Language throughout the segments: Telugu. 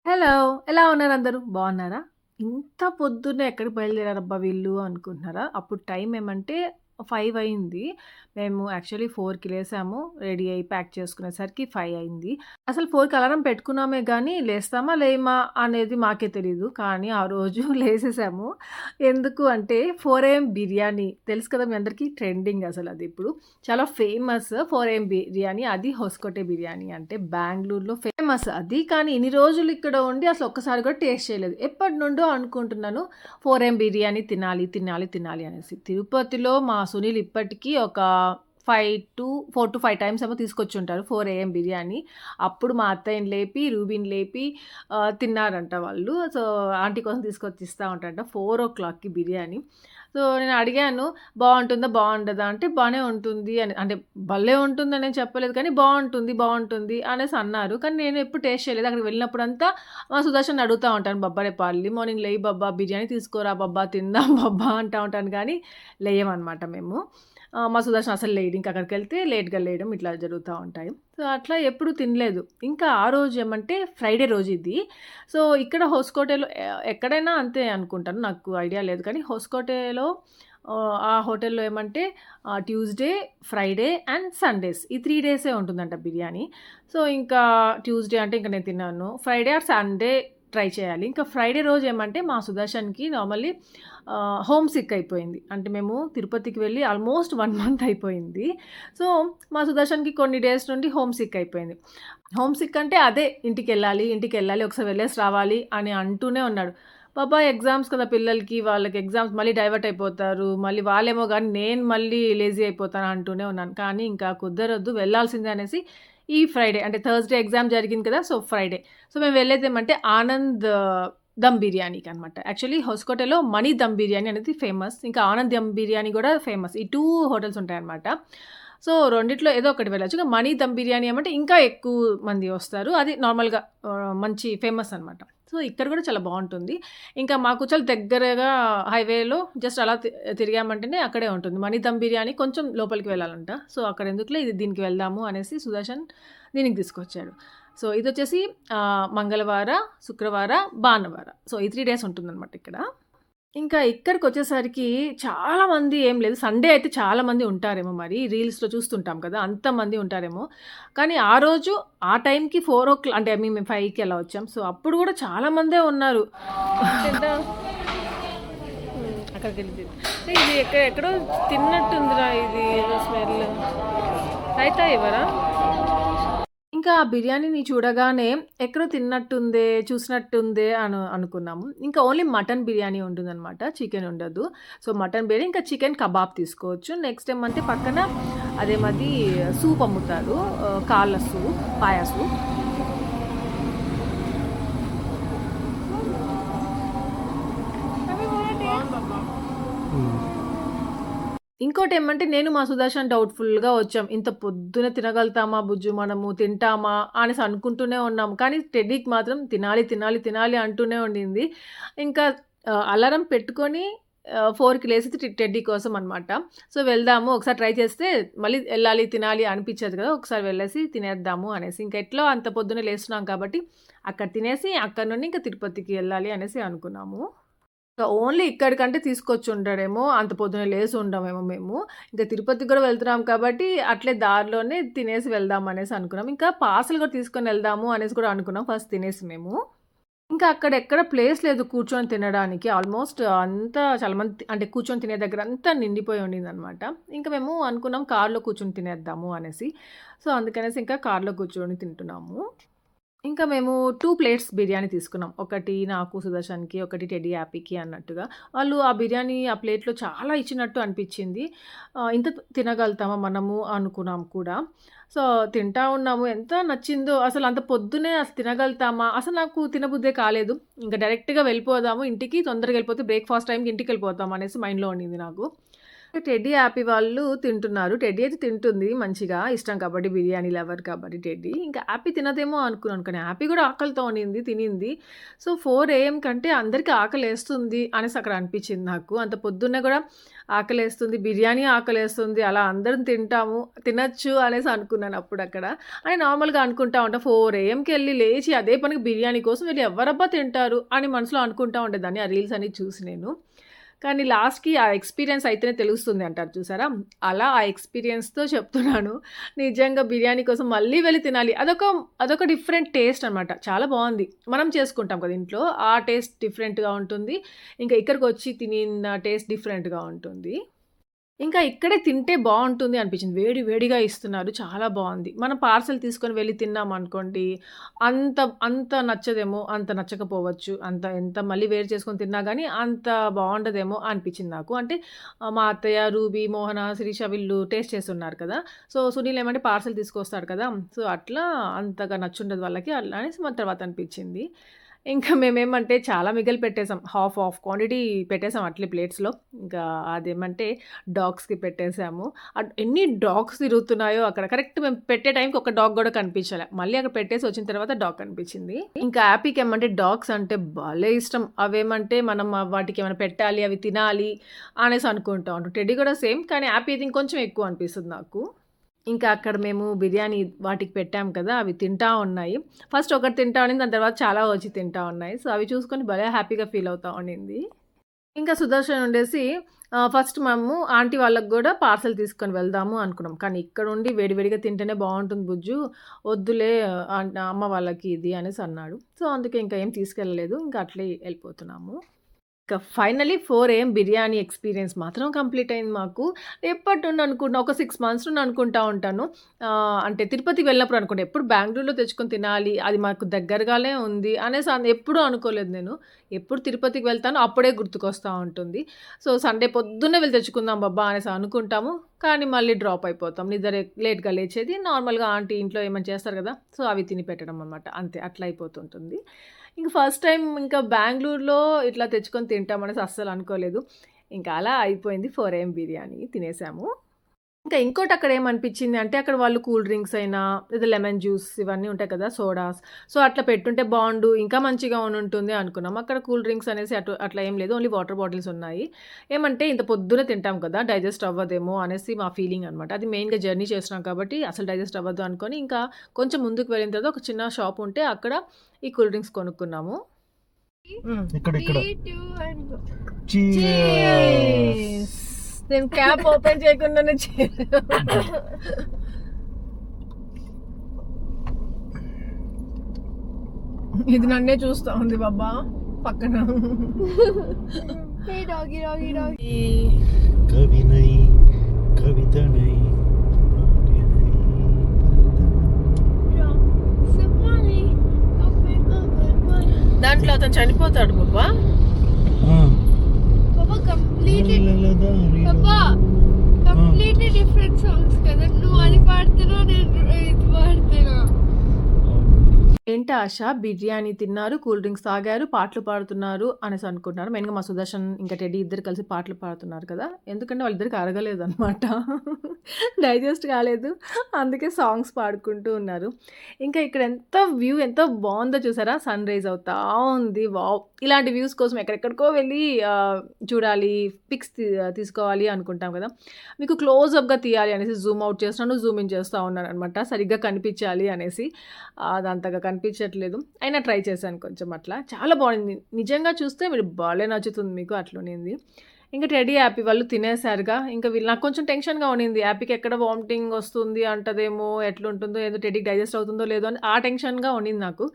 హలో! ఎలా ఉన్నారు అందరూ? బావున్నారా? ఇంత పొద్దున్నే ఎక్కడికి బయలుదేరారబ్బా వీళ్ళు అనుకుంటున్నారా? అప్పుడు టైం ఏమంటే 5 అయింది. మేము యాక్చువల్లీ 4కి లేసాము. రెడీ అయ్యి ప్యాక్ చేసుకునేసరికి 5 అయింది. అసలు 4కి అలారం పెట్టుకున్నామే గానీ లేస్తామా, లేమా అనేది మాకే తెలీదు. కానీ ఆ రోజు లేసేసాము. ఎందుకు అంటే 4 ఏఎం బిర్యానీ తెలుసు కదా మీ అందరికీ ట్రెండింగ్ అసలది ఇప్పుడు. చాలా ఫేమస్ 4 ఏఎం బిర్యానీ. అది హొస్కోటే బిర్యానీ అంటే బెంగుళూరులో ఫేమస్ అది. కానీ ఇన్ని రోజులు ఇక్కడ ఉండి అసలు ఒక్కసారి కూడా టేస్ట్ చేయలేదు. ఎప్పటినుండో అనుకుంటున్నాను 4 ఏఎం బిర్యానీ తినాలి, తినాలి, తినాలి అనేసి. తిరుపతిలో మా సునీల్ ఇప్పటికి ఒక 4-5 టైమ్స్ ఏమో తీసుకొచ్చుంటారు 4 ఏఎం బిర్యానీ. అప్పుడు మా అత్తయ్యని లేపి, రూబీని లేపి తిన్నారంట వాళ్ళు. సో, ఆంటీ కోసం తీసుకొచ్చి ఇస్తా ఉంటారంట 4:00కి బిర్యానీ. సో, నేను అడిగాను బావుంటుందా? బావుండదా? అంటే బానే ఉంటుంది అని. అంటే భలే ఉంటుందనే చెప్పలేదు కానీ బావుంటుంది, బావుంటుంది అనేసి అన్నారు. కానీ నేను ఎప్పుడు టేస్ట్ చేయలేదు. అక్కడికి వెళ్ళినప్పుడంతా మా సుదర్శన్‌ని అడుగుతా ఉంటాను బబ్బా రేపు ఎర్లీ మార్నింగ్ లెయి బబ్బా బిర్యానీ తీసుకోరా బబ్బా తిందాం బబ్బా అంటా ఉంటాను కానీ లేయమనమాట మేము. మా సుదర్శన్ అసలు లేయడు. ఇంక అక్కడికెళ్తే లేట్‌గా లేయడం ఇట్లా జరుగుతా ఉంటాయి. సో, అట్లా ఎప్పుడు తినలేదు. ఇంకా ఆ రోజు ఏమంటే ఫ్రైడే రోజు ఇది. సో, ఇక్కడ హోస్కోటేలో ఎక్కడైనా అంతే అనుకుంటాను. నాకు ఐడియా లేదు కానీ హోస్కోటేలో ఆ హోటల్‌లో ఏమంటే ట్యూస్‌డే, ఫ్రైడే అండ్ సండేస్ ఈ 3 డేసే ఉంటుందంట బిర్యానీ. సో, ఇంకా ట్యూస్‌డే అంటే ఇంక నేను తినను. ఫ్రైడే ఆర్ సండే ట్రై చేయాలి. ఇంకా ఫ్రైడే రోజు ఏమంటే మా సుదర్శన్‌కి నార్మల్లీ హోమ్ సిక్ అయిపోయింది. అంటే మేము తిరుపతికి వెళ్ళి ఆల్మోస్ట్ 1 మంత్ అయిపోయింది. సో, మా సుదర్శన్‌కి కొన్ని డేస్ నుండి హోమ్ సిక్ అయిపోయింది. హోమ్ సిక్ అంటే అదే ఇంటికెళ్ళాలి, ఇంటికెళ్ళాలి ఒకసారి వెళ్ళేసి రావాలి అని అంటూనే ఉన్నాడు. పాపా ఎగ్జామ్స్ కదా పిల్లలకి, వాళ్ళకి ఎగ్జామ్స్ మళ్ళీ డైవర్ట్ అయిపోతారు. మళ్ళీ వాళ్ళేమో గానీ నేను మళ్ళీ లేజీ అయిపోతాను అంటూనే ఉన్నాను. కానీ ఇంకా కుదరదు వెళ్ళాల్సిందే అనేసి ఈ ఫ్రైడే అంటే థర్స్‌డే ఎగ్జామ్ జరిగింది కదా! So, Friday. సో, మేము వెళ్ళేదేమంటే ఆనంద్ దమ్ బిర్యానీకనమాట. యాక్చువల్లీ హొస్కోటెలో మణి దమ్ బిర్యానీ అనేది ఫేమస్. ఇంకా ఆనంద్ దమ్ బిర్యానీ గూడా ఫేమస్. ఈ 2 హోటల్స్ ఉంటాయన్నమాట. సో, రెండిట్లో ఏదో ఒకటి వెళ్ళొచ్చు. ఇక మణి దమ్ బిర్యానీ ఏమంటే ఇంకా ఎక్కువ మంది వస్తారు. అది నార్మల్‌గా మంచి ఫేమస్ అనమాట. సో, ఇక్కడ గూడా చాలా బావుంటుంది. ఇంకా మాకు చాలా దగ్గరగా హైవేలో జస్ట్ అలా తిరిగామంటేనే అక్కడే ఉంటుంది. మణి దమ్ బిర్యానీ కొంచెం లోపలికి వెళ్ళాలంట. సో, అక్కడెందుకులే ఇది దీనికి వెళ్దాము అనేసి సుదర్శన్ దీనికి తీసుకొచ్చాడు. సో, ఇదొచ్చేసి మంగళవార, శుక్రవార, భానువార. సో, ఈ 3 డేస్ ఉంటుందనమాట ఇక్కడ. ఇంకా ఇక్కడికొచ్చేసరికి చాలా మంది ఏం లేదు. సండే అయితే చాలా మంది ఉంటారేమో మరి. రీల్స్‌లో చూస్తుంటాం కదా! అంతమంది ఉంటారేమో. కానీ ఆ రోజు ఆ టైంకి 4 అంటే మేము 5కి అలా వచ్చాం. సో, అప్పుడు గూడా చాలా మందే ఉన్నారు. ఎంత అక్కడికెళ్ళి ఇది ఎక్కడో తిన్నట్టుందిరా ఇది ఏదో స్మెల్. రైతా ఇవ్వరా? ఇంకా ఆ బిర్యానీని చూడగానే ఎక్కడో తిన్నట్టుందే, చూసినట్టుందే అనుకున్నాము. ఇంకా ఓన్లీ మటన్ బిర్యానీ ఉంటుందనమాట. చికెన్ ఉండదు. సో, మటన్ బిర్యానీ ఇంకా చికెన్ కబాబ్ తీసుకోవచ్చు. నెక్స్ట్ ఏమంటే పక్కన అదేమది సూప్ అమ్ముతారు. కాళ్ళ సూప్, పాయ సూప్. ఇంకోటేమంటే నేను మా సుదర్శన్ డౌట్‌ఫుల్‌గా వచ్చాం. ఇంత పొద్దున తినగలుగుతామా బుజ్జు మనము, తింటామా అనేసి అనుకుంటూనే ఉన్నాము. కానీ టెడ్డీకి మాత్రం తినాలి, తినాలి, తినాలి అంటూనే ఉండింది. ఇంకా అలారం పెట్టుకొని 4కి లేసి టెడ్డీ కోసం అనమాట. సో, వెళ్దాము ఒకసారి ట్రై చేస్తే మళ్ళీ ఎళ్ళాలి, తినాలి అనిపిచ్చదు కదా! ఒకసారి వెళ్ళేసి తినేద్దాము అనేసి. ఇంక ఎట్లో అంత పొద్దున్నే లేస్తున్నాం కాబట్టి అక్కడ తినేసి అక్కడి నుండి ఇంక తిరుపతికి ఎళ్ళాలి అనేసి అనుకున్నాము. ఓన్లీ ఇక్కడికంటే తీసుకొచ్చుంటాడేమో. అంత పొద్దున్నే లేసి ఉండమేమో మేము. ఇంక తిరుపతికి గూడా వెళ్తున్నాం కాబట్టి, అట్లే దారిలోనే తినేసి వెళ్దాం అనేసి అనుకున్నాం. ఇంకా పార్సెల్ గూడా తీసుకొనెళ్దాము అనేసి కూడా అనుకున్నాం ఫస్ట్ తినేసి మేము. ఇంకా అక్కడెక్కడ ప్లేస్ లేదు కూర్చొని తినడానికి. ఆల్‌మోస్ట్ అంతా చాలా మంది అంటే కూర్చొని తినే దగ్గర అంతా నిండిపోయి ఉండిందనమాట. ఇంక మేము అనుకున్నాం కార్‌లో కూర్చొని తినేద్దాము అనేసి. సో, అందుకనేసి ఇంకా కార్‌లో కూర్చొని తింటున్నాము. ఇంకా మేము 2 ప్లేట్స్ బిర్యానీ తీసుకున్నాం. ఒకటి నాకు, సుదర్శన్‌కి, ఒకటి టెడ్డీ హ్యాపీకి అన్నట్టుగా. వాళ్ళు ఆ బిర్యానీ ఆ ప్లేట్‌లో చాలా ఇచ్చినట్టు అనిపిచ్చింది. ఇంత తినగలుగుతామా మనము అనుకున్నాం కూడా. సో, తింటా ఉన్నాము. ఎంత నచ్చిందో అసలు అంత పొద్దున్నే అసలు తినగలుగుతామా? అసలు నాకు తినబుద్దే కాలేదు. ఇంక డైరెక్ట్‌గా వెళ్ళిపోదాము ఇంటికి. తొందరగా వెళ్ళిపోతే బ్రేక్‌ఫాస్ట్ టైంకి ఇంటికెళ్ళిపోతాం అనేసి మైండ్‌లో ఉండింది నాకు. టెడ్డీ హ్యాపీ వాళ్ళు తింటున్నారు. టెడ్డీ అయితే తింటుంది మంచిగా. ఇష్టం కాబట్టి బిర్యానీ లవర్ కాబట్టి టెడ్డీ. ఇంకా హ్యాపీ తినదేమో అనుకున్నాను. కానీ హ్యాపీ కూడా ఆకలితో ఉన్నింది, తినింది. సో, 4 AM కంటే అందరికి ఆకలేస్తుంది అనేసి అక్కడ అనిపించింది నాకు. అంత పొద్దున్నే కూడా ఆకలేస్తుంది, బిర్యానీ ఆకలేస్తుంది. అలా అందరం తింటాము, తినొచ్చు అనేసి అనుకున్నాను అప్పుడక్కడ. అని నార్మల్‌గా అనుకుంటా ఉంటా. 4 AMకెళ్ళి లేచి అదే పనికి బిర్యానీ కోసం వీళ్ళు ఎవరబ్బా తింటారు అని మనసులో అనుకుంటా ఉండేదాన్ని. ఆ రీల్స్ అన్ని చూసి నేను. కానీ లాస్ట్‌కి ఆ ఎక్స్‌పీరియన్స్ అయితేనే తెలుస్తుంది అంటారు చూసారా? అలా ఆ ఎక్స్‌పీరియన్స్‌తో చెప్తున్నాను. నిజంగా బిర్యానీ కోసం మళ్ళీ వెళ్లి తినాలి. అదొక డిఫరెంట్ టేస్ట్ అనమాట. చాలా బావుంది. మనం చేసుకుంటాం కదా ఇంట్లో. ఆ టేస్ట్ డిఫరెంట్‌గా ఉంటుంది. ఇంకా ఇక్కడికొచ్చి తినిన టేస్ట్ డిఫరెంట్‌గా ఉంటుంది. ఇంకా ఇక్కడే తింటే బావుంటుంది అనిపించింది. వేడి వేడిగా ఇస్తున్నారు. చాలా బావుంది. మనం పార్సెల్ తీసుకొని వెళ్లి తిన్నామనుకోండి, అంత అంత నచ్చదేమో, అంత నచ్చకపోవచ్చు. అంత ఎంత మళ్ళీ వేరు చేసుకొని తిన్నా గానీ, అంత బావుండదేమో అనిపించింది నాకు. అంటే మా అత్తయ్య, రూబీ, మోహన, శిరీష వీళ్ళు టేస్ట్ చేసున్నారు కదా! సో, సునీల్ ఏమంటే పార్సెల్ తీసుకొస్తాడు కదా! సో, అట్లా అంతగా నచ్చుండదు వాళ్ళకి. అలా అనేసి మన తర్వాత అనిపించింది. ఇంకా మేమేమంటే చాలా మిగిలి పెట్టేసాం. హాఫ్ క్వాంటిటీ పెట్టేసాం అట్లే ప్లేట్స్‌లో. ఇంకా అదేమంటే డాగ్స్‌కి పెట్టేసాము. ఎన్ని డాగ్స్ తిరుగుతున్నాయో అక్కడ. కరెక్ట్ మేము పెట్టే టైంకి ఒక డాగ్ గూడా కనిపించలే. మళ్ళీ అక్కడ పెట్టేసి వచ్చిన తర్వాత డాగ్ కనిపించింది. ఇంకా యాపీకేమంటే డాగ్స్ అంటే భలే ఇష్టం. అవేమంటే మనం వాటికేమైనా పెట్టాలి, అవి తినాలి అనేసి అనుకుంటా ఉంటాం. టెడ్డీ కూడా సేమ్. కానీ యాపీ అయితే ఇంకొంచెం ఎక్కువ అనిపిస్తుంది నాకు. ఇంకా అక్కడ మేము బిర్యానీ వాటికి పెట్టాం కదా! అవి తింటా ఉన్నాయి. ఫస్ట్ ఒకటి తింటా ఉండింది. దాని తర్వాత చాలా వచ్చి తింటా ఉన్నాయి. సో, అవి చూసుకొని భలే హ్యాపీగా ఫీల్ అవుతా ఉండింది. ఇంకా సుదర్శన్ ఉండేసి ఫస్ట్ మేము ఆంటీ వాళ్ళకి గూడా పార్సెల్ తీసుకొని వెళ్దాము అనుకున్నాం. కానీ ఇక్కడుండి వేడి వేడిగా తింటేనే బావుంటుంది బుజ్జు. వద్దులే అమ్మ వాళ్ళకి ఇది అనేసి అన్నాడు. సో, అందుకే ఇంకా ఏం తీసుకెళ్ళలేదు. ఇంకా అట్లే ఎళ్ళిపోతున్నాము. ఇక ఫైనల్లీ 4 AM బిర్యానీ ఎక్స్‌పీరియన్స్ మాత్రం కంప్లీట్ అయింది మాకు. ఎప్పటినుండి అనుకున్నా ఒక 6 మంత్స్ నుండి అనుకుంటా ఉంటాను. అంటే తిరుపతికి వెళ్ళినప్పుడు అనుకుంటా. ఎప్పుడు బెంగుళూరులో తెచ్చుకొని తినాలి. అది మాకు దగ్గరగానే ఉంది అనేసి ఎప్పుడూ అనుకోలేదు నేను. ఎప్పుడు తిరుపతికి వెళ్తానో అప్పుడే గుర్తుకొస్తా ఉంటుంది. సో, సండే పొద్దున్నే వెళ్లి తెచ్చుకుందాం బబ్బా అనేసి అనుకుంటాము. కానీ మళ్ళీ డ్రాప్ అయిపోతాం. నిద్ర లేట్‌గా లేచేది. నార్మల్‌గా ఆంటీ ఇంట్లో ఏమైనా చేస్తారు కదా! సో, అవి తిని పెట్టడం అనమాట. అంతే అట్లా అయిపోతుంటుంది. ఇంక ఫస్ట్ టైమ్ ఇంకా బెంగుళూరులో ఇట్లా తెచ్చుకొని తింటామనేసి అస్సలు అనుకోలేదు. ఇంకా అలా అయిపోయింది 4 AM బిర్యానీ తినేసాము. ఇంకా ఇంకోటి అక్కడ ఏమనిపించింది అంటే అక్కడ వాళ్ళు కూల్ డ్రింక్స్ అయినా లేదా లెమన్ జ్యూస్ ఇవన్నీ ఉంటాయి కదా! సోడాస్. సో, అట్లా పెట్టుంటే బావుండు. ఇంకా మంచిగా ఉండుంటుంది అనుకున్నాం. అక్కడ కూల్ డ్రింక్స్ అనేసి అట్లా ఏం లేదు. ఓన్లీ వాటర్ బాటిల్స్ ఉన్నాయి. ఏమంటే ఇంత పొద్దున తింటాం కదా! డైజెస్ట్ అవ్వదేమో అనేసి మా ఫీలింగ్ అనమాట. అది మెయిన్‌గా జర్నీ చేస్తున్నాం కాబట్టి అసలు డైజెస్ట్ అవ్వదు అనుకోని ఇంకా కొంచెం ముందుకు వెళ్ళిన తర్వాత ఒక చిన్న షాప్ ఉంటే అక్కడ ఈ కూల్ డ్రింక్స్ కొనుక్కున్నాము. ఇక్కడ ఇక్కడ 3, 2 and go. చీర్స్. నేను క్యాప్ ఓపెన్ చేయకుండానే ఇది నన్నే చూస్తా ఉంది బాబా పక్కన. Hey doggy, doggy, doggy. कवि नहीं कविता नहीं Yeah. Somali, open, open, open. దాంట్లో అతను చనిపోతాడు బాబా. Papa, completely different songs కదా. నువ్వు అది పాడుతున్నావు, నేను ఇది పాడుతున్నా. ఏంటి ఆశ బిర్యానీ తిన్నారు, కూల్ డ్రింక్స్ తాగారు, పాటలు పాడుతున్నారు అనేసి అనుకుంటున్నారు. మెయిన్‌గా మా సుదర్శన్ ఇంకా టెడ్డీ ఇద్దరు కలిసి పాటలు పాడుతున్నారు కదా! ఎందుకంటే వాళ్ళిద్దరికి అరగలేదనమాట. డైజెస్ట్ కాలేదు. అందుకే సాంగ్స్ పాడుకుంటూ ఉన్నారు. ఇంకా ఇక్కడ ఎంత బావుందో చూసారా? సన్‌రైజ్ అవుతా ఉంది. వావ్! ఇలాంటి వ్యూస్ కోసం ఎక్కడెక్కడికో వెళ్ళి చూడాలి, పిక్స్ తీసుకోవాలి అనుకుంటాం కదా! మీకు క్లోజప్‌గా తీయాలి అనేసి జూమ్ అవుట్ చేస్తున్నాను, జూమ్ ఇన్ చేస్తా ఉన్నాననమాట. సరిగ్గా కనిపించాలి అనేసి. అది అంతగా కనిపించట్లేదు. అయినా ట్రై చేశాను కొంచెం అట్లా. చాలా బావుంది. నిజంగా చూస్తే మీరు భలే నచ్చుతుంది మీకు అట్లుండింది. ఇంక టెడ్డీ, యాపీ వాళ్ళు తినేసారుగా. ఇంక నాకు కొంచెం టెన్షన్‌గా ఉండింది. యాపీకి ఎక్కడ వామిటింగ్ వస్తుంది అంటదేమో, ఎట్లుంటుందో ఏదో టెడ్డీకి డైజెస్ట్ అవుతుందో లేదో అని ఆ టెన్షన్‌గా ఉండింది నాకు.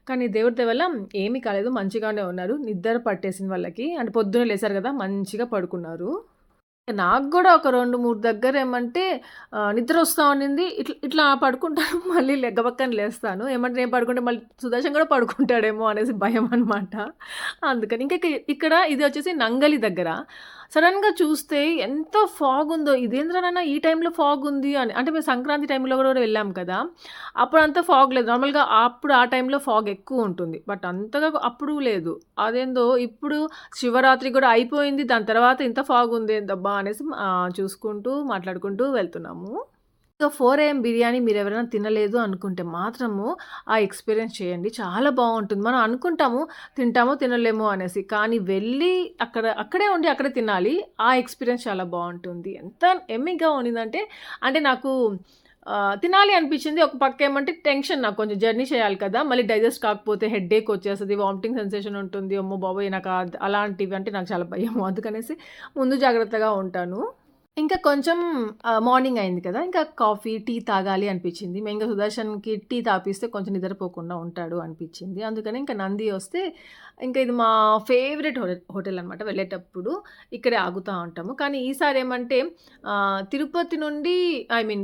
కానీ దేవుడి దయ వల్ల ఏమీ కాలేదు. మంచిగానే ఉన్నారు. నిద్ర పట్టేసింది వాళ్ళకి. అంటే పొద్దున్నే లేసారు కదా! మంచిగా పడుకున్నారు. నాకు గూడా ఒక 2, 3 దగ్గరేమంటే నిద్రొస్తా ఉండింది. ఇట్లా పడుకుంటాను. మళ్ళీ గబక్కన లేస్తాను. ఏమంటే నేను పడుకుంటే మళ్ళీ సుదర్శన్ గూడా పడుకుంటాడేమో అనేసి భయమనమాట. అందుకని. ఇంకా ఇక్కడ ఇది వచ్చేసి నంగలి దగ్గర. సడన్‌గా చూస్తే ఎంత ఫాగ్ ఉందో. ఇదేందిరా నాన్న ఈ టైంలో ఫాగ్ ఉంది అని. అంటే మేము సంక్రాంతి టైంలో కూడా వెళ్ళాం కదా! అప్పుడంతా ఫాగ్ లేదు. నార్మల్‌గా అప్పుడు ఆ టైంలో ఫాగ్ ఎక్కువుంటుంది. బట్ అంతగా అప్పుడు లేదు. అదేందో ఇప్పుడు శివరాత్రి కూడా అయిపోయింది. దాని తర్వాత ఇంత ఫాగ్ ఉందేందబ్బా అనేసి చూసుకుంటూ, మాట్లాడుకుంటూ వెళ్తున్నాము. ఇంకా 4 AM బిర్యానీ మీరెవరైనా తినలేదు అనుకుంటే మాత్రము ఆ ఎక్స్‌పీరియన్స్ చేయండి. చాలా బావుంటుంది. మనం అనుకుంటాము తింటామో, తినలేమో అనేసి. కానీ వెళ్ళి అక్కడే ఉండి అక్కడే తినాలి. ఆ ఎక్స్‌పీరియన్స్ చాలా బావుంటుంది. ఎంత యమ్మీగా ఉండిందంటే అంటే నాకు తినాలి అనిపించింది. ఒక పక్క ఏమంటే టెన్షన్ నాకు కొంచెం జర్నీ చేయాలి కదా! మళ్ళీ డైజెస్ట్ కాకపోతే హెడ్‌ఏక్ వచ్చేస్తది. వామిటింగ్ సెన్సేషన్ ఉంటుంది. అమ్మో బాబోయ్! నాకు అలాంటివి అంటే నాకు చాలా భయము. అందుకనేసి ముందు జాగ్రత్తగా ఉంటాను. ఇంకా కొంచెం మార్నింగ్ అయింది కదా! ఇంకా కాఫీ, టీ తాగాలి అనిపించింది. మెయిన్‌గా సుదర్శన్‌కి టీ తాపిస్తే కొంచెం నిద్రపోకుండా ఉంటాడు అనిపించింది. అందుకని ఇంకా నంది వస్తే ఇంకా ఇది మా ఫేవరెట్ హోటల్ అనమాట. వెళ్ళేటప్పుడు ఇక్కడే ఆగుతా ఉంటాము. కానీ ఈసారి ఏమంటే తిరుపతి నుండి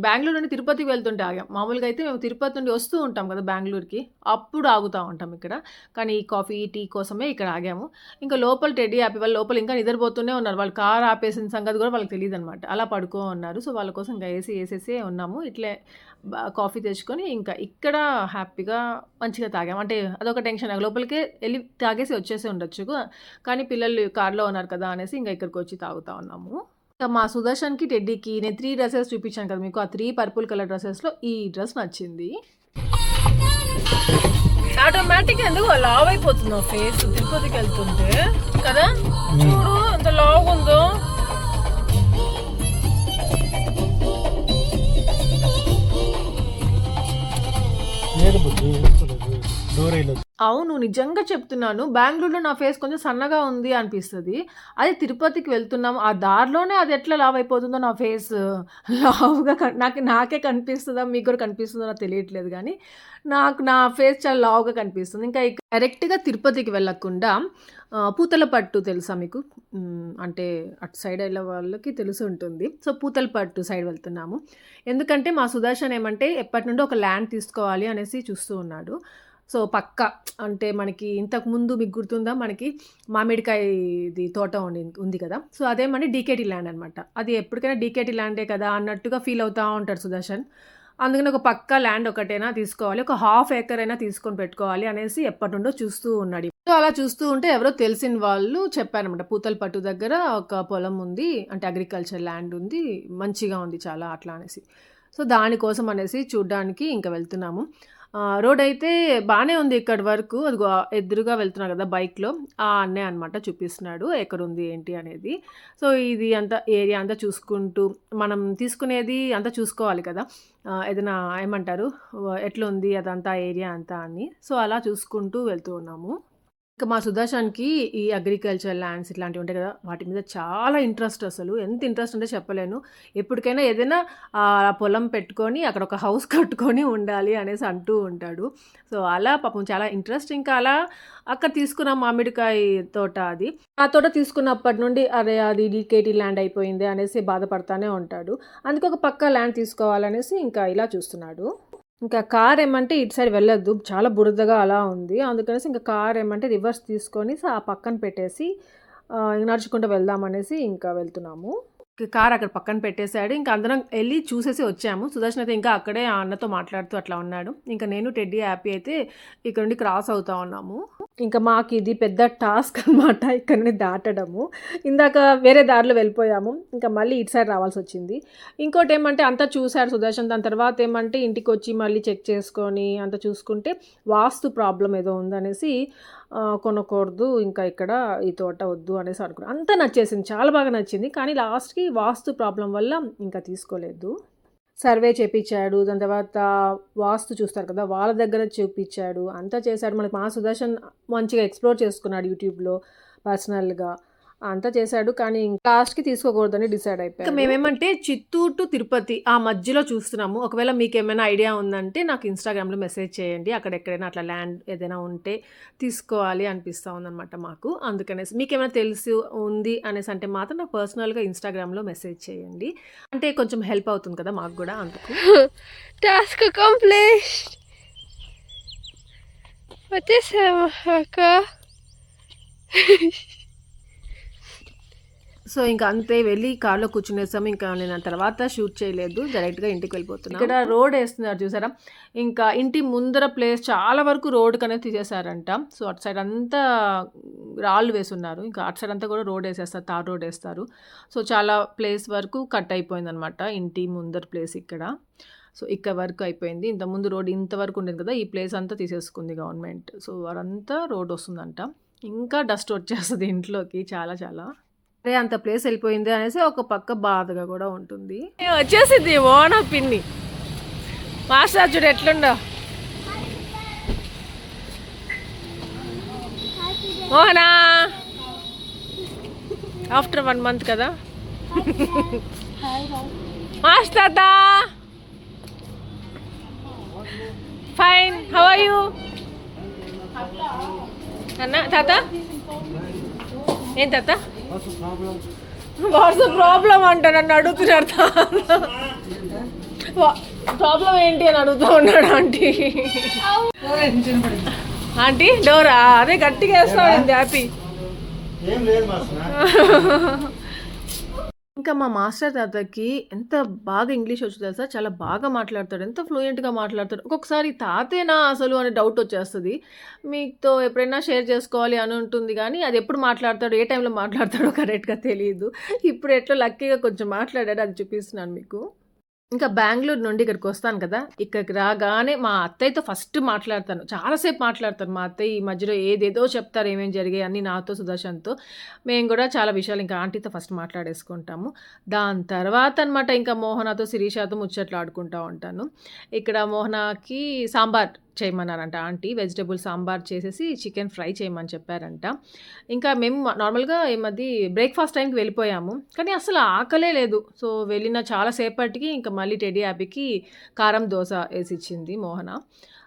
బెంగుళూరు నుండి తిరుపతికి వెళ్తుంటే ఆగాం. మామూలుగా అయితే మేము తిరుపతి నుండి వస్తూ ఉంటాం కదా బెంగుళూరుకి. అప్పుడు ఆగుతా ఉంటాం ఇక్కడ. కానీ ఈ కాఫీ, టీ కోసమే ఇక్కడ ఆగాము. ఇంకా లోపల టెడ్డీ హ్యాపీ వాళ్ళు లోపల ఇంకా నిద్రపోతూనే ఉన్నారు. వాళ్ళు కార్ ఆపేసిన సంగతి కూడా వాళ్ళకి తెలీదనమాట. అలా పడుకో ఉన్నారు. సో, వాళ్ళ కోసం ఇంకా ఏసీ ఏసేసే ఉన్నాము. ఇట్లే కాఫీ తెచ్చుకొని ఇంకా ఇక్కడ హ్యాపీగా మంచిగా తాగాము. అంటే అదొక టెన్షన్ లోపలికే ఎళ్లి తాగేసి వచ్చేసి ఉండొచ్చు. కానీ పిల్లలు కార్‌లో ఉన్నారు కదా! అనేసి ఇంకా ఇక్కడికొచ్చి తాగుతా ఉన్నాము. ఇంకా మా సుదర్శన్‌కి, టెడ్డీకి నేను 3 డ్రెసెస్ చూపించాను కదా మీకు. ఆ 3 పర్పుల్ కలర్ డ్రెసెస్‌లో ఈ డ్రెస్ నచ్చింది. ఆటోమేటిక్‌గా ఎందుకో లావు అయిపోతుంది ఫేస్ తిరుపతికి వెళ్తుంటే కదా! చూడు ఎంత లావుగుందో. లేదు బుజ్జి డోర్ వేయలేదు. అవును. నిజంగా చెప్తున్నాను. బెంగుళూరులో నా ఫేస్ కొంచెం సన్నగా ఉంది అనిపిస్తది. అదే తిరుపతికి వెళ్తున్నాం. ఆ దారిలోనే అది ఎట్లా లావయిపోతుందో నా ఫేస్ లావుగా నాకే కనిపిస్తదా? మీకు కూడా కనిపిస్తుందో నాకు తెలియట్లేదు గానీ, నాకు నా ఫేస్ చాలా లావుగా కనిపిస్తుంది. ఇంకా డైరెక్ట్‌గా తిరుపతికి వెళ్ళకుండా పూతలపట్టు తెలుసా మీకు? అంటే అటు సైడ్ ఎళ్ళే వాళ్ళకి తెలిసుంటుంది. సో, పూతలపట్టు సైడ్ వెళ్తున్నాము. ఎందుకంటే మా సుదర్శన్ ఏమంటే ఎప్పటినుండో ఒక ల్యాండ్ తీసుకోవాలి అనేసి చూస్తూ ఉన్నాడు. సో, పక్కా అంటే మనకి ఇంతకుముందు మీకు గుర్తుందా? మనకి మామిడికాయది తోట ఉంది కదా! సో, అదేమంటే డీకేటీ ల్యాండ్ అనమాట. అది ఎప్పటికైనా డీకేటీ ల్యాండే కదా! అన్నట్టుగా ఫీల్ అవుతా ఉంటాడు సుదర్శన్. అందుకని ఒక పక్కా ల్యాండ్ ఒకటైనా తీసుకోవాలి. ఒక హాఫ్ ఏకర్ అయినా తీసుకొని పెట్టుకోవాలి అనేసి ఎప్పటినుండో చూస్తూ ఉన్నాడు. సో, అలా చూస్తూ ఉంటే ఎవరో తెలిసిన వాళ్ళు చెప్పారనమాట. పూతలపట్టు దగ్గర ఒక పొలం ఉంది. అంటే అగ్రికల్చర్ ల్యాండ్ ఉంది. మంచిగా ఉంది చాలా అట్లా అనేసి. సో, దానికోసం అనేసి చూడ్డానికి ఇంకా వెళ్తున్నాము. రోడయితే బానే ఉంది ఇక్కడి వరకు. అదిగో ఎదురుగా వెళ్తున్నా కదా బైక్‌లో. ఆ అన్నయ్య అనమాట చూపిస్తున్నాడు. ఎక్కడుంది ఏంటి అనేది. సో, ఇది అంతా ఏరియా అంతా చూసుకుంటూ మనం తీసుకునేది అంతా చూసుకోవాలి కదా! ఏదైనా ఏమంటారు? ఎట్లుంది అదంతా ఏరియా అంతా అని. సో, అలా చూసుకుంటూ వెళ్తూ ఉన్నాము. ఇంకా మా సుదర్శన్‌కి ఈ అగ్రికల్చర్ ల్యాండ్స్ ఇట్లాంటివి ఉంటాయి కదా! వాటి మీద చాలా ఇంట్రెస్ట్ అసలు. ఎంత ఇంట్రెస్ట్ అంటే చెప్పలేను. ఎప్పటికైనా ఏదైనా పొలం పెట్టుకొని అక్కడ ఒక హౌస్ కట్టుకొని ఉండాలి అనేసి అంటూ ఉంటాడు. సో, అలా పాపం చాలా ఇంట్రెస్ట్. ఇంకా అలా అక్కడ తీసుకున్న మామిడికాయ తోట అది. ఆ తోట తీసుకున్నప్పటి నుండి అరే! అది డీకేటీ ల్యాండ్ అయిపోయిందే అనేసి బాధపడతానే ఉంటాడు. అందుకే ఒక పక్కా ల్యాండ్ తీసుకోవాలనేసి ఇంకా ఇలా చూస్తున్నాడు. ఇంకా కార్ ఏమంటే ఇటు సైడ్ వెళ్ళొద్దు. చాలా బురదగా అలా ఉంది. అందుకనేసి ఇంకా కార్ ఏమంటే రివర్స్ తీసుకొని ఆ పక్కన పెట్టేసి నడుచుకుంటూ వెళ్దామనేసి ఇంకా వెళ్తున్నాము. కార్ అక్కడ పక్కన పెట్టేసాడు. ఇంకా అందరం ఎళ్లి చూసేసి వచ్చాము. సుదర్శన్ అయితే ఇంకా అక్కడే ఆ అన్నతో మాట్లాడుతూ అట్లా ఉన్నాడు. ఇంకా నేను, టెడ్డీ, హ్యాపీ అయితే ఇక్కడ నుండి క్రాస్ అవుతా ఉన్నాము. ఇంకా మాకిది పెద్ద టాస్క్ అనమాట ఇక్కడ నుండి దాటడము. ఇందాక వేరే దారిలో వెళ్ళిపోయాము. ఇంకా మళ్ళీ ఇటు సైడ్ రావాల్సొచ్చింది. ఇంకోటేమంటే అంతా చూసాడు సుదర్శన్. దాని తర్వాత ఏమంటే ఇంటికొచ్చి మళ్ళీ చెక్ చేసుకొని అంతా చూసుకుంటే వాస్తు ప్రాబ్లమ్ ఏదో ఉందనేసి కొనకూడదు. ఇంకా ఇక్కడ ఈ తోట వద్దు అనేసి అనుకున్నాను. అంతా నచ్చేసింది. చాలా బాగా నచ్చింది. కానీ లాస్ట్‌కి వాస్తు ప్రాబ్లమ్ వల్ల ఇంకా తీసుకోలేదు. సర్వే చేపిచ్చాడు. దాని తర్వాత వాస్తు చూస్తారు కదా! వాళ్ళ దగ్గర చూపిచ్చాడు. అంతా చేశాడు. మనకి మా సుదర్శన్ మంచిగా ఎక్స్‌ప్లోర్ చేసుకున్నాడు యూట్యూబ్‌లో పర్సనల్‌గా. అంతా చేశాడు. కానీ లాస్ట్‌కి తీసుకోకూడదని డిసైడ్ అయిపోయాడు. ఇంకా మేమేమంటే చిత్తూరు టు తిరుపతి ఆ మధ్యలో చూస్తున్నాము. ఒకవేళ మీకేమైనా ఐడియా ఉందంటే నాకు ఇన్‌స్టాగ్రామ్‌లో మెసేజ్ చేయండి. అక్కడ ఎక్కడైనా అట్లా ల్యాండ్ ఏదైనా ఉంటే తీసుకోవాలి అనిపిస్తా ఉందనమాట మాకు. అందుకనేసి మీకేమైనా తెలిసి ఉంది అనేసి అంటే మాత్రం నాకు పర్సనల్‌గా ఇన్‌స్టాగ్రామ్‌లో మెసేజ్ చేయండి. అంటే కొంచెం హెల్ప్ అవుతుంది కదా మాకు గూడా అందుకు. Task complete. వచ్చేసాము అక్క. సో ఇంకా అంతే వెళ్ళి కార్లో కూర్చునేసాము. ఇంకా నేను తర్వాత షూట్ చేయలేదు, డైరెక్ట్గా ఇంటికి వెళ్ళిపోతున్నాను. ఇక్కడ రోడ్ వేస్తున్నారు చూసారా, ఇంకా ఇంటి ముందర ప్లేస్ చాలా వరకు రోడ్ అనేది తీసేశారంట. సో అటు సైడ్ అంతా రాళ్ళు వేసున్నారు, ఇంకా అటు సైడ్ అంతా కూడా రోడ్ వేసేస్తారు, తార్ రోడ్ వేస్తారు. సో చాలా ప్లేస్ వరకు కట్ అయిపోయింది అనమాట, ఇంటి ముందర ప్లేస్ ఇక్కడ. సో ఇక్కడ వరకు అయిపోయింది. ఇంతకుముందు రోడ్ ఇంతవరకు ఉండేది కదా, ఈ ప్లేస్ అంతా తీసేసుకుంది గవర్నమెంట్. సో అదంతా రోడ్ వస్తుందంట. ఇంకా డస్ట్ వచ్చేస్తుంది ఇంట్లోకి చాలా చాలా. అరే అంత ప్లేస్ వెళ్ళిపోయింది అనేసి ఒక పక్క బాధగా కూడా ఉంటుంది. వచ్చేసింది ఓనా పిన్ని. మాస్టర్ చూడు ఎట్లుండో మోహనా, ఆఫ్టర్ 1 month కదా. మాస్టర్ తాత ఫైన్, హౌ ఆర్ యూ అన్న? తాత ఏం తాత వాట్స్ ప్రాబ్లం అంట, నన్ను అడుగుతున్నాడు. ప్రాబ్లం ఏంటి అని అడుగుతూ ఉన్నాడు ఆంటీ. ఆంటీ డోరా అదే గట్టిగా వేస్తాడు హ్యాపీ. ఇంకా మా మాస్టర్ తాతకి ఎంత బాగా ఇంగ్లీష్ వచ్చు తెలుసా, చాలా బాగా మాట్లాడతాడు, ఎంత ఫ్లూయెంట్గా మాట్లాడతాడు. ఒక్కొక్కసారి తాతేనా అసలు అనే డౌట్ వచ్చేస్తుంది. మీతో ఎప్పుడైనా షేర్ చేసుకోవాలి అని ఉంటుంది, కానీ అది ఎప్పుడు మాట్లాడతాడు, ఏ టైంలో మాట్లాడతాడో కరెక్ట్గా తెలియదు. ఇప్పుడు ఎట్లా లక్కీగా కొంచెం మాట్లాడాడు, అది చూపిస్తున్నాను మీకు. ఇంకా బెంగళూరు నుండి ఇక్కడికి వస్తాను కదా, ఇక్కడికి రాగానే మా అత్తయ్యతో ఫస్ట్ మాట్లాడతాను, చాలాసేపు మాట్లాడతాను. మా అత్తయ్య ఈ మధ్యలో ఏదేదో చెప్తారు, ఏమేమి జరిగాయి అన్నీ నాతో, సుదర్శన్తో. మేము కూడా చాలా విషయాలు ఇంకా ఆంటీతో ఫస్ట్ మాట్లాడేసుకుంటాము. దాని తర్వాత అనమాట ఇంకా మోహనాతో, శిరీషాతో ముచ్చట్లు ఆడుకుంటూ ఉంటాను. ఇక్కడ మోహనాకి సాంబార్ చేయమన్నారంట ఆంటీ, వెజిటబుల్ సాంబార్ చేసేసి చికెన్ ఫ్రై చేయమని చెప్పారంట. ఇంకా మేము నార్మల్గా ఈ మధ్య బ్రేక్ఫాస్ట్ టైంకి వెళ్ళిపోయాము, కానీ అసలు ఆకలే లేదు. సో వెళ్ళిన చాలాసేపటికి ఇంకా మళ్ళీ టెడ్డీ హ్యాపీకి కారం దోశ వేసి ఇచ్చింది మోహన.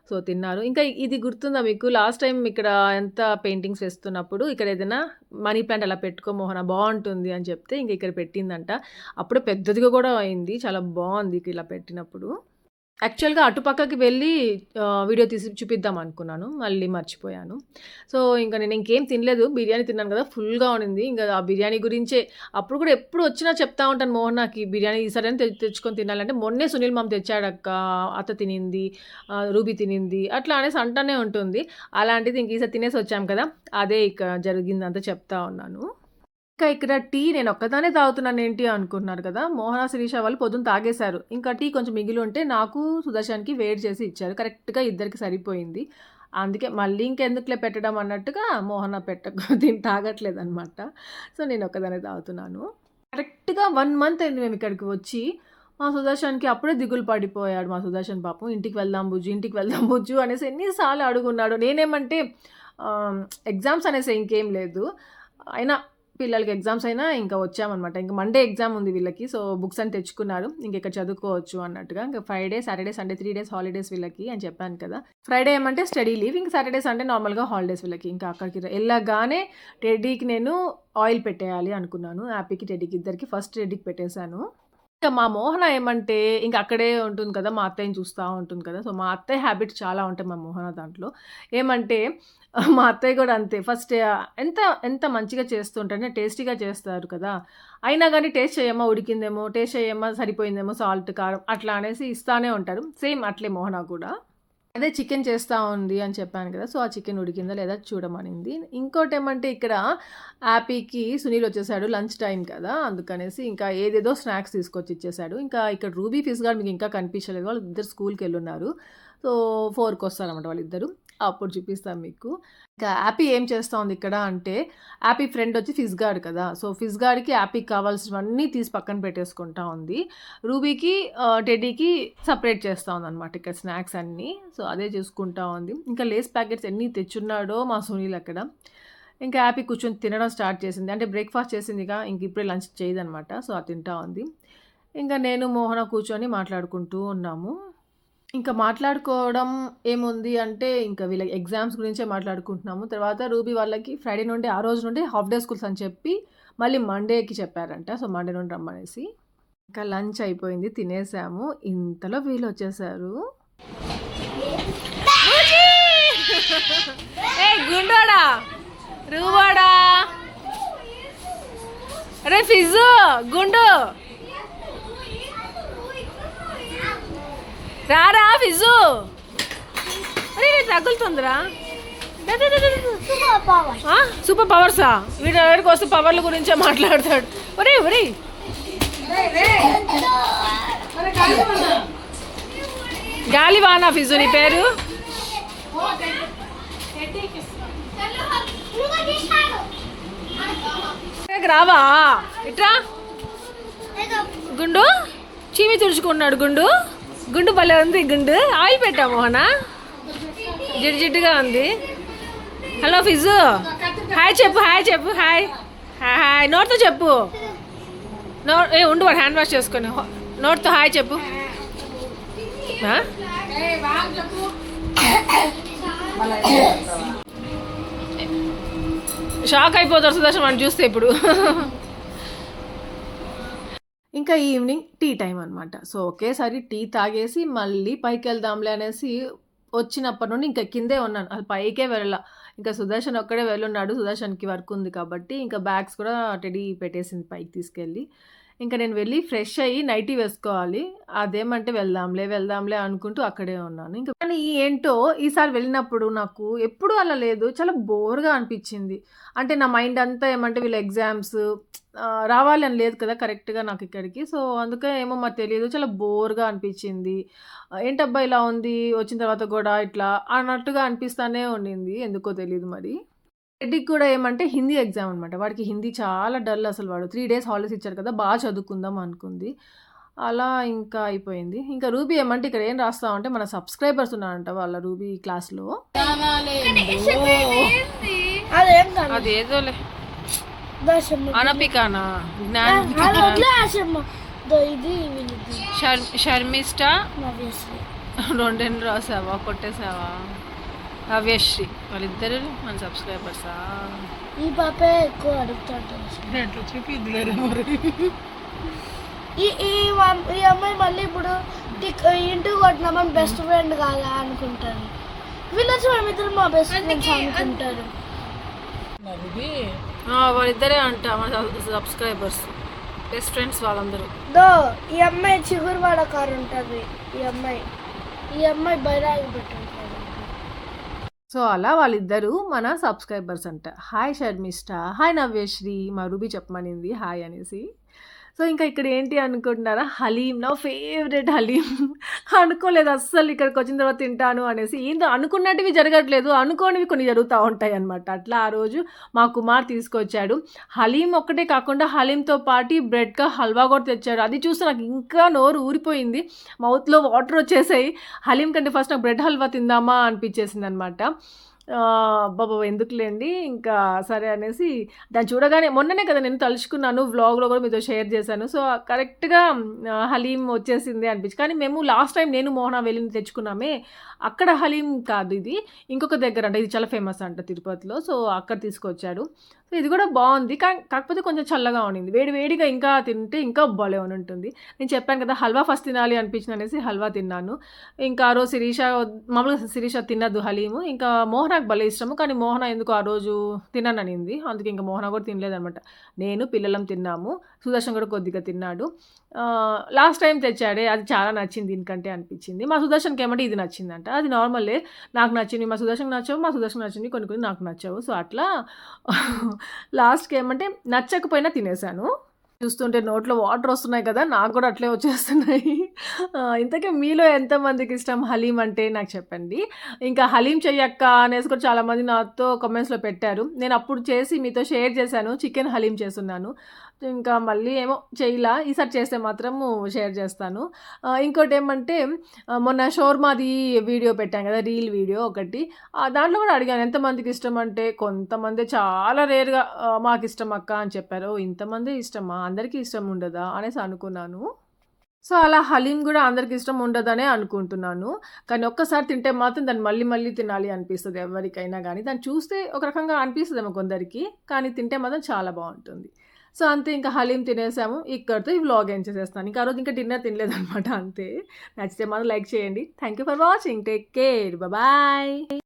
సో తిన్నారు. ఇంకా ఇది గుర్తుందా మీకు, లాస్ట్ టైం ఇక్కడ ఎంత పెయింటింగ్స్ వేస్తున్నప్పుడు ఇక్కడ ఏదైనా మనీ ప్లాంట్ అలా పెట్టుకో మోహన బాగుంటుంది అని చెప్తే ఇంక ఇక్కడ పెట్టిందంట. అప్పుడు పెద్దదిగా కూడా అయింది, చాలా బాగుంది ఇలా పెట్టినప్పుడు. యాక్చువల్గా అటుపక్కకి వెళ్ళి వీడియో తీసి చూపిద్దాం అనుకున్నాను, మళ్ళీ మర్చిపోయాను. సో ఇంకా నేను ఇంకేం తినలేదు, బిర్యానీ తిన్నాను కదా, ఫుల్గా ఉండింది. ఇంకా ఆ బిర్యానీ గురించే అప్పుడు కూడా ఎప్పుడు వచ్చినా చెప్తా ఉంటాను మోహనాకి, బిర్యానీ ఈసారి తెచ్చుకొని తినాలంటే. మొన్నే సునీల్ మామ తెచ్చాడక్క, అత్త తినింది, రూబీ తినింది, అట్లా అనేసి అంటానే ఉంటుంది. అలాంటిది ఇంక ఈసారి తినేసి వచ్చాం కదా, అదే ఇక జరిగిందంతా చెప్తా ఉన్నాను. ఇంకా ఇక్కడ టీ నేను ఒక్కదానే తాగుతున్నాను ఏంటి అనుకుంటున్నారు కదా, మోహన శిరీష వాళ్ళు పొద్దున్న తాగేశారు. ఇంకా టీ కొంచెం మిగిలి ఉంటే నాకు సుదర్శన్కి వేడి చేసి ఇచ్చారు, కరెక్ట్గా ఇద్దరికి సరిపోయింది. అందుకే మళ్ళీ ఇంకెందుకులే పెట్టడం అన్నట్టుగా మోహన తాగట్లేదు అనమాట. సో నేను ఒక్కదానే తాగుతున్నాను. కరెక్ట్గా 1 month అయింది మేము ఇక్కడికి వచ్చి. మా సుదర్శన్కి అప్పుడే దిగులు పడిపోయాడు మా సుదర్శన్ పాపం. ఇంటికి వెళ్దాం బుజ్జు అనేసి ఎన్నిసార్లు అడుగున్నాడు. నేనేమంటే ఎగ్జామ్స్ అనేసి ఇంకేం లేదు, అయినా పిల్లలకి ఎగ్జామ్స్ అయినా ఇంకా వచ్చామన్నమాట. ఇంకా మండే ఎగ్జామ్ ఉంది వీళ్ళకి, సో బుక్స్ అని తెచ్చుకున్నారు, ఇంకెక్కడ చదువుకోవచ్చు అన్నట్టుగా. ఇంకా Friday, Saturday, Sunday 3 days holidays వీళ్ళకి అని చెప్పాను కదా. ఫ్రైడే ఏమంటే స్టడీ లీవ్, ఇంకా సాటర్డే, సండే నార్మల్గా హాలిడేస్ వీళ్ళకి. ఇంకా అక్కడికి వెళ్ళగానే టెడ్డీకి నేను ఆయిల్ పెట్టేయాలి అనుకున్నాను, హ్యాపీకి టెడ్డీకి ఇద్దరికి. ఫస్ట్ టెడ్డీకి పెట్టేశాను. ఇంకా మా మోహన ఏమంటే ఇంకా అక్కడే ఉంటుంది కదా, మా అత్తయ్యని చూస్తూ ఉంటుంది కదా. సో మా అత్తయ్య హ్యాబిట్స్ చాలా ఉంటాయి మా మోహన దాంట్లో. ఏమంటే మా అత్తయ్య కూడా అంతే, ఫస్ట్ ఎంత మంచిగా చేస్తుంటే టేస్టీగా చేస్తారు కదా, అయినా కానీ టేస్ట్ చేయమ్మా ఉడికిందేమో, టేస్ట్ చేయమ్మా సరిపోయిందేమో, సాల్ట్ కారం అట్లా అనేసి ఇస్తానే ఉంటారు. సేమ్ అట్లే మోహన కూడా. అదే చికెన్ చేస్తూ ఉంది అని చెప్పాను కదా, సో ఆ చికెన్ ఉడికిందా లేదా చూడమనింది. ఇంకోటి ఏమంటే ఇక్కడ హ్యాపీకి సునీల్ వచ్చేసాడు, లంచ్ టైం కదా, అందుకనేసి ఇంకా ఏదేదో స్నాక్స్ తీసుకొచ్చి ఇచ్చేసాడు. ఇంకా ఇక్కడ రూబీ ఫిజ్ గారు మీకు ఇంకా కనిపించలేదు, వాళ్ళు ఇద్దరు స్కూల్కి వెళ్ళున్నారు. సో 4కి వస్తారన్నమాట వాళ్ళిద్దరు, అప్పుడు చూపిస్తాను మీకు. ఇంకా హ్యాపీ ఏం చేస్తూ ఉంది ఇక్కడ అంటే, హ్యాపీ ఫ్రెండ్ వచ్చి ఫిజ్ గార్డ్ కదా, సో ఫిజ్ గార్డ్కి హ్యాపీకి కావాల్సినవన్నీ తీసి పక్కన పెట్టేసుకుంటా ఉంది. రూబీకి టెడ్డీకి సపరేట్ చేస్తూ ఉంది అనమాట ఇక్కడ స్నాక్స్ అన్నీ. సో అదే చూసుకుంటా ఉంది. ఇంకా లేస్ ప్యాకెట్స్ ఎన్ని తెచ్చున్నాడో మా సునీల్ అక్కడ. ఇంకా హ్యాపీ కూర్చొని తినడం స్టార్ట్ చేసింది, అంటే బ్రేక్ఫాస్ట్ చేసిందిగా, ఇంక ఇప్పుడే లంచ్ చేయదనమాట. సో అది తింటా ఉంది. ఇంకా నేను మోహన కూర్చొని మాట్లాడుకుంటూ ఉన్నాము. ఇంకా మాట్లాడుకోవడం ఏముంది అంటే ఇంకా వీళ్ళ ఎగ్జామ్స్ గురించే మాట్లాడుకుంటున్నాము. తర్వాత రూబీ వాళ్ళకి ఫ్రైడే నుండి ఆ రోజు నుండి హాఫ్ డే స్కూల్స్ అని చెప్పి మళ్ళీ మండేకి చెప్పారంట. సో మండే నుండి రమ్మనేసి. ఇంకా లంచ్ అయిపోయింది, తినేసాము. ఇంతలో వీళ్ళు వచ్చేసారు. గుండోడా రూవాడా అరే ఫిజు గుండు రారా ఫిజు. అరే తగులుతుందిరా. సూపర్ పవర్సా? వీడు ఎవరికి వస్తే పవర్ల గురించే మాట్లాడతాడు. ఒరే ఒరే గాలివానా ఫిజు నీ పేరు? రావా ఇట్రా. గుండు చీమి తుడుచుకున్నాడు. గుండు గుండు భలే ఉంది. గుండు ఆయిల్ పెట్టాము మోహనా, జిడ్డు జిడ్డుగా ఉంది. హలో ఫిజు, హాయ్ చెప్పు. హాయ్ చెప్పు. హాయ్ హాయ్ నోట్తో చెప్పు. ఉండు వాడు హ్యాండ్ వాష్ చేసుకొని నోట్తో హాయ్ చెప్పు. షాక్ అయిపోతారు సుదర్శన్ వాడిని చూస్తే ఇప్పుడు. ఇంకా ఈవినింగ్ టీ టైం అనమాట. సో ఒకేసారి టీ తాగేసి మళ్ళీ పైకి వెళ్దాంలే అనేసి వచ్చినప్పటి నుండి ఇంకా కిందే ఉన్నాను, అది పైకే వెళ్ళాల. ఇంకా సుదర్శన్ ఒక్కడే వెళ్ళున్నాడు, సుదర్శన్కి వర్క్ ఉంది కాబట్టి. ఇంకా బ్యాగ్స్ కూడా టెడీ పెట్టేసింది పైకి తీసుకెళ్ళి. ఇంకా నేను వెళ్ళి ఫ్రెష్ అయ్యి నైటీ వేసుకోవాలి. అదేమంటే వెళ్దాంలే అనుకుంటూ అక్కడే ఉన్నాను. ఇంకా కానీ ఏంటో ఈసారి వెళ్ళినప్పుడు నాకు ఎప్పుడు అలా లేదు, చాలా బోర్గా అనిపించింది. అంటే నా మైండ్ అంతా ఏమంటే వీళ్ళ ఎగ్జామ్స్ రావాలి అని లేదు కదా కరెక్ట్గా నాకు ఇక్కడికి. సో అందుకే ఏమో మరి తెలియదు, చాలా బోర్గా అనిపించింది. ఏంటబ్బా ఇలా ఉంది, వచ్చిన తర్వాత కూడా ఇట్లా అన్నట్టుగా అనిపిస్తానే ఉండింది, ఎందుకో తెలియదు మరి. రెడ్డికి కూడా ఏమంటే హిందీ ఎగ్జామ్ అనమాట. వాడికి హిందీ చాలా డల్ అసలు. వాడు 3 days హాలిడేస్ ఇచ్చారు కదా, బాగా చదువుకుందాం అనుకుంది. అలా ఇంకా అయిపోయింది. ఇంకా రూబీ ఏమంటే ఇక్కడ ఏం రాస్తామంటే మన సబ్స్క్రైబర్స్ ఉన్నారంట వాళ్ళ రూబీ క్లాస్లో. అదేదోలే అనపికానా షర్మిష్ట 2 రాసావా, కొట్టేసావా? నవ్యశ్రీ వాళ్ళిద్దరు మన సబ్స్క్రైబర్సా? ఈ పాపే ఎక్కువ అడుగుతాడు. ఈ అమ్మాయి మళ్ళీ ఇప్పుడు ఇంటికి కొట్టినామా బెస్ట్ ఫ్రెండ్ కాదా అనుకుంటారు. వీళ్ళొచ్చి మేమిద్దరు మా బెస్ట్ ఫ్రెండ్స్ అనుకుంటారు. వాళ్ళిద్దరే అంట మన సబ్స్క్రైబర్స్, బెస్ట్ ఫ్రెండ్స్ వాళ్ళందరూ. ఈ అమ్మాయి చిగురువాడ కారు ఉంటుంది. ఈ అమ్మాయి బైరాగి పెట్టుంటారు. సో అలా వాళ్ళిద్దరూ మన సబ్స్క్రైబర్స్ అంట. Hi Sharmishta, hi Navyasri. మా రూబీ చెప్పమనింది హాయ్ అనేసి. సో ఇంకా ఇక్కడ ఏంటి అనుకుంటున్నారా, హలీం, నా ఫేవరెట్ హలీం. అనుకోలేదు అస్సలు ఇక్కడికి వచ్చిన తర్వాత తింటాను అనేసి. ఏందో అనుకున్నట్టువి జరగట్లేదు, అనుకోనివి కొన్ని జరుగుతూ ఉంటాయి అనమాట. అట్లా ఆ రోజు మా కుమార్ తీసుకొచ్చాడు. హలీం ఒక్కటే కాకుండా హలీంతో పాటు బ్రెడ్గా హల్వా కూడా తెచ్చాడు. అది చూస్తే నాకు ఇంకా నోరు ఊరిపోయింది, మౌత్లో వాటర్ వచ్చేసాయి. హలీం కంటే ఫస్ట్ నాకు బ్రెడ్ హల్వా తిందామా అనిపించేసింది అనమాట. బాబా ఎందుకులేండి ఇంకా సరే అనేసి దాన్ని చూడగానే మొన్ననే కదా నేను తలుచుకున్నాను, వ్లాగ్లో కూడా మీతో షేర్ చేశాను. సో కరెక్ట్గా హలీం వచ్చేసింది అనిపించి. కానీ మేము లాస్ట్ టైం నేను మోహన వెళ్ళి తెచ్చుకున్నామే, అక్కడ హలీం కాదు, ఇది ఇంకొక దగ్గర అంట, ఇది చాలా ఫేమస్ అంట తిరుపతిలో. సో అక్కడ తీసుకొచ్చాడు. సో ఇది కూడా బాగుంది, కాకపోతే కొంచెం చల్లగా ఉండింది. వేడిగా ఇంకా తింటే ఇంకా భలే ఉంటుంది. నేను చెప్పాను కదా హల్వా ఫస్ట్ తినాలి అనిపించింది అనేసి హల్వా తిన్నాను. ఇంకా ఆ రోజు మామూలుగా శిరీష తినద్దు హలీము, ఇంకా మోహనకు భలే ఇష్టము. కానీ మోహన ఎందుకు ఆ రోజు తినననింది, అందుకే ఇంకా మోహన కూడా తినలేదనమాట. నేను పిల్లలం తిన్నాము, సుదర్శన్ కూడా కొద్దిగా తిన్నాడు. లాస్ట్ టైం తెచ్చాడే అది చాలా నచ్చింది దీనికంటే అనిపించింది. మా సుదర్శన్కి ఏమంటే ఇది నచ్చిందంట, అది నార్మల్లే, నాకు నచ్చింది. మా సుదర్శన్ నచ్చవు, మా సుదర్శన్ నచ్చింది కొన్ని నాకు నచ్చవు. సో అట్లా లాస్ట్కి ఏమంటే నచ్చకపోయినా తినేసాను. చూస్తుంటే నోట్లో వాటర్ వస్తున్నాయి కదా, నాకు కూడా అట్లే వచ్చేస్తున్నాయి. ఇంతకీ మీలో ఎంతమందికి ఇష్టం హలీం అంటే నాకు చెప్పండి. ఇంకా హలీం చెయ్యక్క అనేసి కూడా చాలామంది నాతో కామెంట్స్లో పెట్టారు. నేను అప్పుడు చేసి మీతో షేర్ చేశాను, చికెన్ హలీం చేస్తున్నాను. ఇంకా మళ్ళీ ఏమో చేయలా, ఈసారి చేస్తే మాత్రము షేర్ చేస్తాను. ఇంకోటి ఏమంటే మొన్న షోర్మాది వీడియో పెట్టాను కదా, రీల్ వీడియో ఒకటి, దాంట్లో కూడా అడిగాను ఎంతమందికి ఇష్టం అంటే కొంతమంది చాలా రేర్గా మాకు ఇష్టం అక్క అని చెప్పారు. ఇంతమంది ఇష్టమా, అందరికీ ఇష్టం ఉండదా అనేసి అనుకున్నాను. సో అలా హలీం కూడా అందరికి ఇష్టం ఉండదనే అనుకుంటున్నాను. కానీ ఒక్కసారి తింటే మాత్రం దాన్ని మళ్ళీ తినాలి అనిపిస్తుంది ఎవరికైనా. కానీ దాన్ని చూస్తే ఒక రకంగా అనిపిస్తుందేమో కొందరికి, కానీ తింటే మాత్రం చాలా బాగుంటుంది. సో అంతే, ఇంకా హలీం తినేసాము. ఇక్కడితో ఈ వ్లాగ్ ఏం చేసేస్తాను. ఇంకా ఆ రోజు ఇంకా డిన్నర్ తినలేదనమాట. అంతే. నచ్చితే మాత్రం లైక్ చేయండి. Thank you for watching. Take care. Bye.